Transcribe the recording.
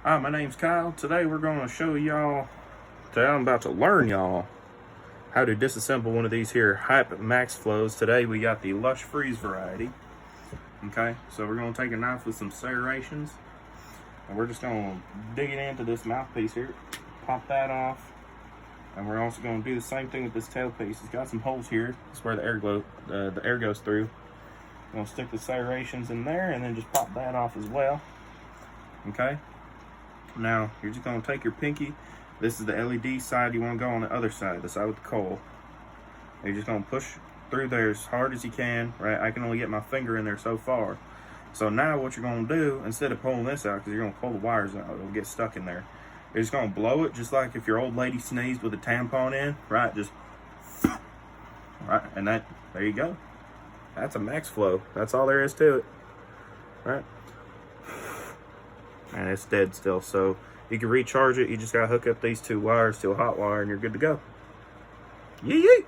Hi, my name's Kyle. Today we're going to show y'all, today I'm about to learn y'all how to disassemble one of these here Hyppe Max Flows. Today we got the Lush Freeze variety. Okay, so we're going to take a knife with some serrations and we're just going to dig it into this mouthpiece here, pop that off, and we're also going to do the same thing with this tailpiece. It's got some holes here. That's where the air goes through. I'm going to stick the serrations in there and then just pop that off as well. Okay. Now, you're just going to take your pinky. This is the LED side. You want to go on the other side, the side with the coal. And you're just going to push through there as hard as you can, right? I can only get my finger in there so far. So now what you're going to do, instead of pulling this out, because you're going to pull the wires out, it'll get stuck in there. You're just going to blow it, just like if your old lady sneezed with a tampon in, right? Just, right? And that, there you go. That's a max flow. That's all there is to it, right? And it's dead still, so you can recharge it. You just gotta hook up these two wires to a hot wire and you're good to go. Yee yee!